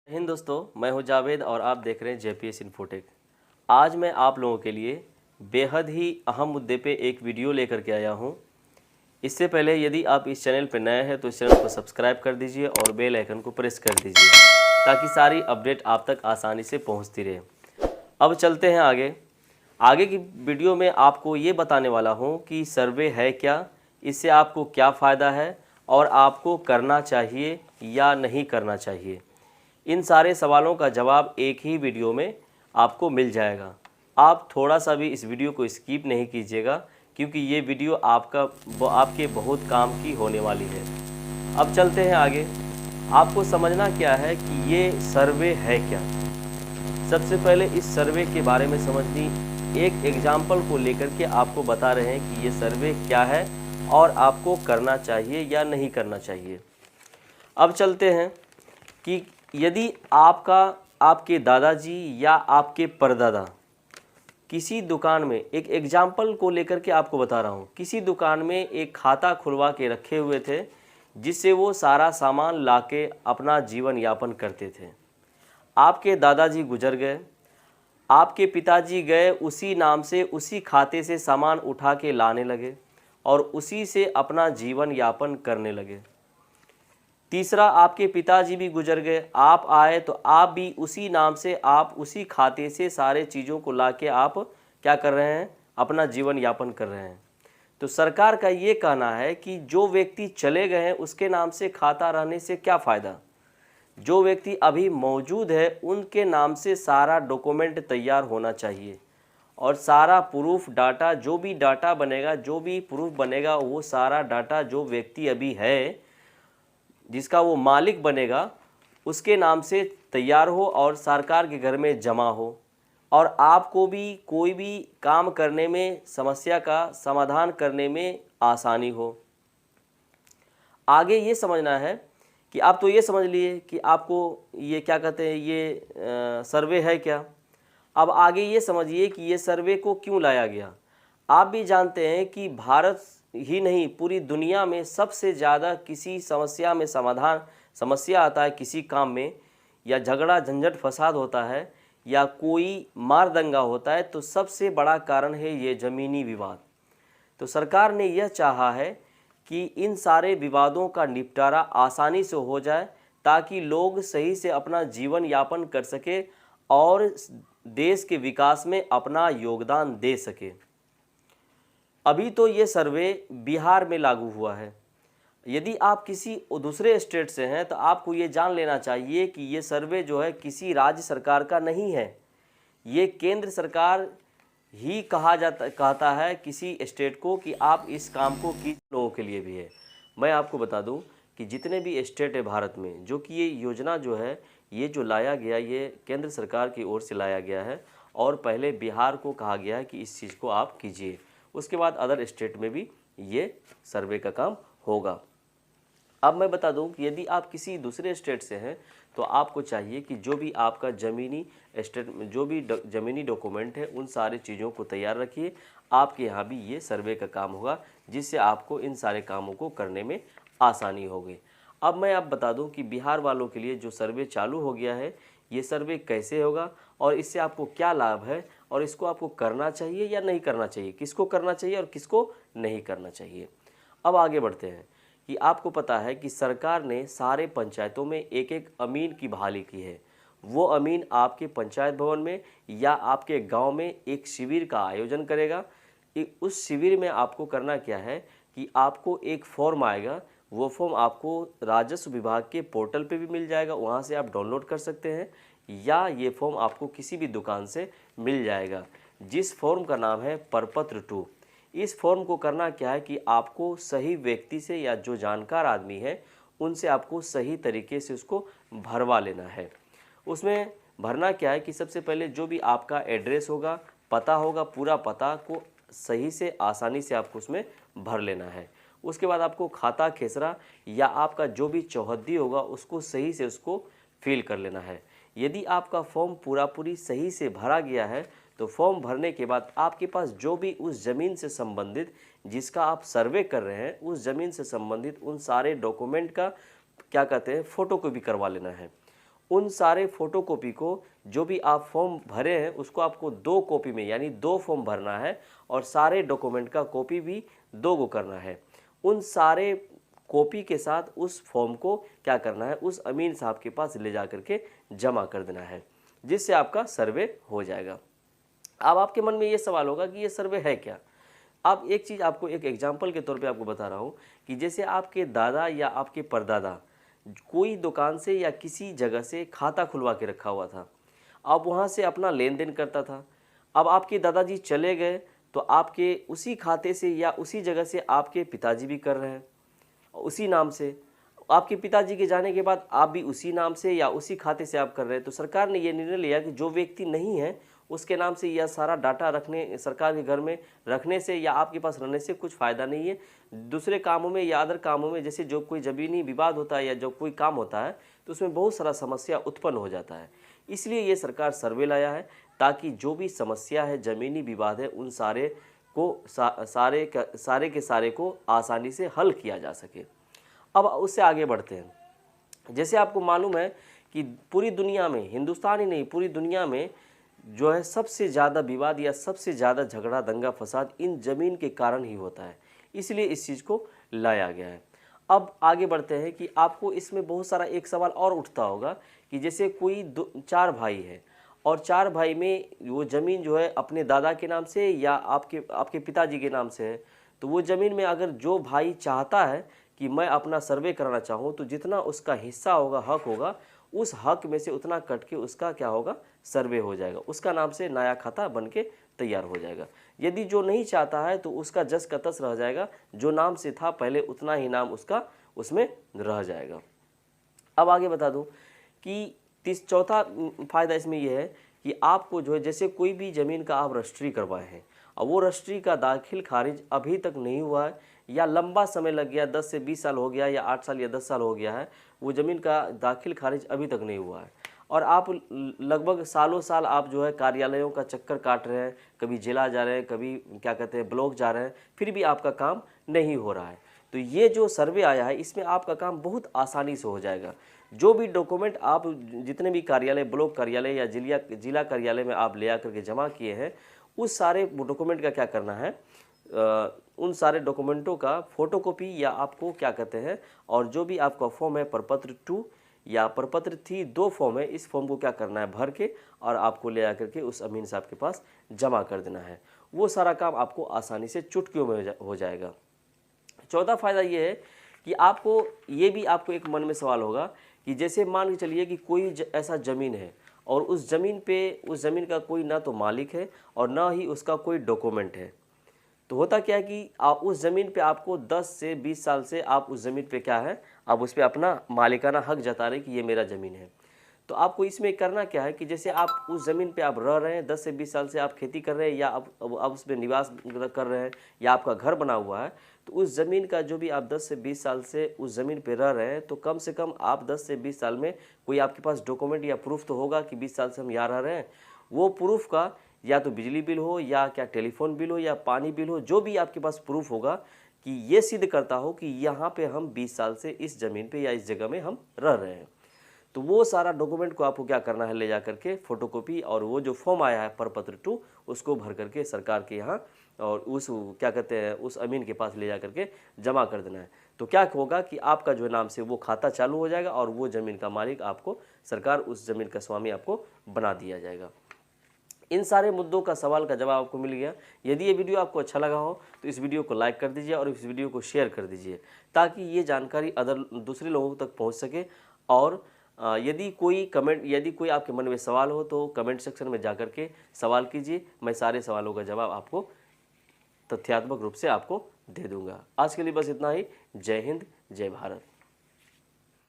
हिंद दोस्तों, मैं हूं जावेद और आप देख रहे हैं जेपीएस इन्फोटेक। आज मैं आप लोगों के लिए बेहद ही अहम मुद्दे पे एक वीडियो लेकर के आया हूं। इससे पहले यदि आप इस चैनल पर नए हैं तो इस चैनल को सब्सक्राइब कर दीजिए और बेल आइकन को प्रेस कर दीजिए ताकि सारी अपडेट आप तक आसानी से पहुंचती रहे। अब चलते हैं आगे की वीडियो में आपको ये बताने वाला हूँ कि सर्वे है क्या, इससे आपको क्या फ़ायदा है और आपको करना चाहिए या नहीं करना चाहिए। इन सारे सवालों का जवाब एक ही वीडियो में आपको मिल जाएगा। आप थोड़ा सा भी इस वीडियो को स्किप नहीं कीजिएगा क्योंकि ये वीडियो आपके बहुत काम की होने वाली है। अब चलते हैं आगे। आपको समझना क्या है कि ये सर्वे है क्या। सबसे पहले इस सर्वे के बारे में समझनी, एक एग्जाम्पल को लेकर के आपको बता रहे हैं कि ये सर्वे क्या है और आपको करना चाहिए या नहीं करना चाहिए। अब चलते हैं कि यदि आपके दादाजी या आपके परदादा किसी दुकान में, एक एग्जाम्पल को लेकर के आपको बता रहा हूँ, किसी दुकान में एक खाता खुलवा के रखे हुए थे जिससे वो सारा सामान लाके अपना जीवन यापन करते थे। आपके दादाजी गुजर गए, आपके पिताजी गए उसी नाम से, उसी खाते से सामान उठा के लाने लगे और उसी से अपना जीवन यापन करने लगे। तीसरा, आपके पिताजी भी गुजर गए, आप आए तो आप भी उसी नाम से, आप उसी खाते से सारे चीज़ों को लाके आप क्या कर रहे हैं, अपना जीवन यापन कर रहे हैं। तो सरकार का ये कहना है कि जो व्यक्ति चले गए हैं उसके नाम से खाता रहने से क्या फ़ायदा। जो व्यक्ति अभी मौजूद है उनके नाम से सारा डॉक्यूमेंट तैयार होना चाहिए और सारा प्रूफ डाटा, जो भी डाटा बनेगा, जो भी प्रूफ बनेगा, वो सारा डाटा जो व्यक्ति अभी है, जिसका वो मालिक बनेगा, उसके नाम से तैयार हो और सरकार के घर में जमा हो और आपको भी कोई भी काम करने में, समस्या का समाधान करने में आसानी हो। आगे ये समझना है कि आप तो ये समझ लिए कि आपको ये क्या कहते हैं, ये सर्वे है क्या। अब आगे ये समझिए कि ये सर्वे को क्यों लाया गया। आप भी जानते हैं कि भारत ही नहीं, पूरी दुनिया में सबसे ज़्यादा किसी समस्या में समस्या आता है, किसी काम में, या झगड़ा झंझट फसाद होता है या कोई मार दंगा होता है, तो सबसे बड़ा कारण है ये ज़मीनी विवाद। तो सरकार ने यह चाहा है कि इन सारे विवादों का निपटारा आसानी से हो जाए ताकि लोग सही से अपना जीवन यापन कर सके और देश के विकास में अपना योगदान दे सके। अभी तो ये सर्वे बिहार में लागू हुआ है। यदि आप किसी दूसरे स्टेट से हैं तो आपको ये जान लेना चाहिए कि ये सर्वे जो है किसी राज्य सरकार का नहीं है। ये केंद्र सरकार ही कहता है किसी स्टेट को कि आप इस काम को कीजिए, लोगों के लिए भी है। मैं आपको बता दूं कि जितने भी स्टेट है भारत में, जो कि ये योजना जो है, ये जो लाया गया, ये केंद्र सरकार की ओर से लाया गया है और पहले बिहार को कहा गया है कि इस चीज़ को आप कीजिए। उसके बाद अदर स्टेट में भी ये सर्वे का काम होगा। अब मैं बता दूं कि यदि आप किसी दूसरे स्टेट से हैं तो आपको चाहिए कि जो भी आपका ज़मीनी डॉक्यूमेंट है उन सारी चीज़ों को तैयार रखिए। आपके यहाँ भी ये सर्वे का काम होगा जिससे आपको इन सारे कामों को करने में आसानी होगी। अब मैं आप बता दूं कि बिहार वालों के लिए जो सर्वे चालू हो गया है, ये सर्वे कैसे होगा और इससे आपको क्या लाभ है और इसको आपको करना चाहिए या नहीं करना चाहिए, किसको करना चाहिए और किसको नहीं करना चाहिए। अब आगे बढ़ते हैं कि आपको पता है कि सरकार ने सारे पंचायतों में एक एक अमीन की बहाली की है। वो अमीन आपके पंचायत भवन में या आपके गांव में एक शिविर का आयोजन करेगा। उस शिविर में आपको करना क्या है कि आपको एक फॉर्म आएगा, वो फॉर्म आपको राजस्व विभाग के पोर्टल पे भी मिल जाएगा, वहाँ से आप डाउनलोड कर सकते हैं, या ये फॉर्म आपको किसी भी दुकान से मिल जाएगा, जिस फॉर्म का नाम है प्रपत्र 2। इस फॉर्म को करना क्या है कि आपको सही व्यक्ति से या जो जानकार आदमी है उनसे आपको सही तरीके से उसको भरवा लेना है। उसमें भरना क्या है कि सबसे पहले जो भी आपका एड्रेस होगा, पता होगा, पूरा पता को सही से आसानी से आपको उसमें भर लेना है। उसके बाद आपको खाता खेसरा या आपका जो भी चौहद्दी होगा उसको सही से उसको फिल कर लेना है। यदि आपका फॉर्म पूरी सही से भरा गया है तो फॉर्म भरने के बाद आपके पास जो भी उस ज़मीन से संबंधित, जिसका आप सर्वे कर रहे हैं, उस ज़मीन से संबंधित उन सारे डॉक्यूमेंट का क्या कहते हैं, फ़ोटो को भी करवा लेना है। उन सारे फोटोकॉपी को जो भी आप फॉर्म भरे हैं उसको आपको 2 कॉपी में यानी 2 फॉर्म भरना है और सारे डॉक्यूमेंट का कॉपी भी 2 को करना है। उन सारे कॉपी के साथ उस फॉर्म को क्या करना है, उस अमीन साहब के पास ले जा करके जमा कर देना है, जिससे आपका सर्वे हो जाएगा। अब आपके मन में ये सवाल होगा कि ये सर्वे है क्या। अब एक चीज़ आपको एक एग्जाम्पल के तौर पे आपको बता रहा हूँ कि जैसे आपके दादा या आपके परदादा कोई दुकान से या किसी जगह से खाता खुलवा के रखा हुआ था, अब वहाँ से अपना लेन देन करता था। अब आपके दादाजी चले गए तो आपके उसी खाते से या उसी जगह से आपके पिताजी भी कर रहे हैं उसी नाम से। आपके पिताजी के जाने के बाद आप भी उसी नाम से या उसी खाते से आप कर रहे हैं। तो सरकार ने ये निर्णय लिया कि जो व्यक्ति नहीं है उसके नाम से यह सारा डाटा रखने, सरकार के घर में रखने से या आपके पास रहने से कुछ फ़ायदा नहीं है। दूसरे कामों में या अदर कामों में, जैसे जो कोई ज़मीनी विवाद होता है या जो कोई काम होता है तो उसमें बहुत सारा समस्या उत्पन्न हो जाता है। इसलिए ये सरकार सर्वे लाया है ताकि जो भी समस्या है, ज़मीनी विवाद है, उन सारे को सारे के सारे को आसानी से हल किया जा सके। अब उससे आगे बढ़ते हैं। जैसे आपको मालूम है कि पूरी दुनिया में, हिंदुस्तान ही नहीं पूरी दुनिया में जो है सबसे ज़्यादा विवाद या सबसे ज़्यादा झगड़ा, दंगा फसाद इन ज़मीन के कारण ही होता है। इसलिए इस चीज़ को लाया गया है। अब आगे बढ़ते हैं कि आपको इसमें बहुत सारा एक सवाल और उठता होगा कि जैसे कोई 4 भाई है और 4 भाई में वो ज़मीन जो है अपने दादा के नाम से या आपके पिताजी के नाम से है, तो वो ज़मीन में अगर जो भाई चाहता है कि मैं अपना सर्वे कराना चाहूँ तो जितना उसका हिस्सा होगा, हक होगा, उस हक में से उतना कट के उसका क्या होगा, सर्वे हो जाएगा, उसका नाम से नया खाता बन के तैयार हो जाएगा। यदि जो नहीं चाहता है तो उसका जस का तस रह जाएगा, जो नाम से था पहले उतना ही नाम उसका उसमें रह जाएगा। अब आगे बता दूं कि चौथा फायदा इसमें यह है कि आपको जो है जैसे कोई भी ज़मीन का आप रजिस्ट्री करवाए हैं और वो रजिस्ट्री का दाखिल खारिज अभी तक नहीं हुआ है या लंबा समय लग गया, 10 से 20 साल हो गया या 8 साल या 10 साल हो गया है, वो ज़मीन का दाखिल खारिज अभी तक नहीं हुआ है और आप लगभग सालों साल आप जो है कार्यालयों का चक्कर काट रहे हैं, कभी जिला जा रहे हैं, कभी क्या कहते हैं ब्लॉक जा रहे हैं, फिर भी आपका काम नहीं हो रहा है। तो ये जो सर्वे आया है इसमें आपका काम बहुत आसानी से हो जाएगा। जो भी डॉक्यूमेंट आप जितने भी कार्यालय, ब्लॉक कार्यालय या जिला कार्यालय में आप ले आकर के जमा किए हैं, उस सारे डॉक्यूमेंट का क्या करना है, उन सारे डॉक्यूमेंटों का फोटोकॉपी या आपको क्या कहते हैं, और जो भी आपका फॉर्म है प्रपत्र 2 या प्रपत्र 3, 2 फॉर्म है, इस फॉर्म को क्या करना है, भर के और आपको ले आकर के उस अमीन साहब के पास जमा कर देना है। वो सारा काम आपको आसानी से चुटकियों में हो जाएगा। चौथा फ़ायदा ये है कि आपको एक मन में सवाल होगा कि जैसे मान के चलिए कि कोई ऐसा ज़मीन है और उस ज़मीन का कोई ना तो मालिक है और ना ही उसका कोई डॉक्यूमेंट है, तो होता क्या है कि आप उस ज़मीन पे आपको 10 से 20 साल से आप उस ज़मीन पे क्या है, आप उस पर अपना मालिकाना हक जता रहे हैं कि ये मेरा ज़मीन है। तो आपको इसमें करना क्या है कि जैसे आप उस ज़मीन पे आप रह रहे हैं, 10 से 20 साल से आप खेती कर रहे हैं या आप उस पर निवास कर रहे हैं या आपका घर बना हुआ है, तो उस ज़मीन का जो भी आप 10 से 20 साल से उस ज़मीन पे रह रहे हैं, तो कम से कम आप 10 से 20 साल में कोई आपके पास डॉक्यूमेंट या प्रूफ तो होगा कि 20 साल से हम यहाँ रह रहे हैं। वो प्रूफ का या तो बिजली बिल हो या क्या टेलीफोन बिल हो या पानी बिल हो, जो भी आपके पास प्रूफ होगा कि ये सिद्ध करता हो कि यहाँ पे हम 20 साल से इस ज़मीन पे या इस जगह में हम रह रहे हैं, तो वो सारा डॉक्यूमेंट को आपको क्या करना है, ले जा करके फोटोकॉपी और वो जो फॉर्म आया है प्रपत्र 2 उसको भर करके सरकार के यहाँ और उस क्या कहते हैं उस अमीन के पास ले जा करके जमा कर देना है। तो क्या होगा कि आपका जो नाम से वो खाता चालू हो जाएगा और वो ज़मीन का मालिक आपको, सरकार उस ज़मीन का स्वामी आपको बना दिया जाएगा। इन सारे मुद्दों का सवाल का जवाब आपको मिल गया। यदि ये वीडियो आपको अच्छा लगा हो तो इस वीडियो को लाइक कर दीजिए और इस वीडियो को शेयर कर दीजिए ताकि ये जानकारी दूसरे लोगों तक पहुंच सके। और यदि कोई आपके मन में सवाल हो तो कमेंट सेक्शन में जाकर के सवाल कीजिए, मैं सारे सवालों का जवाब आपको तथ्यात्मक रूप से आपको दे दूंगा। आज के लिए बस इतना ही। जय हिंद, जय भारत।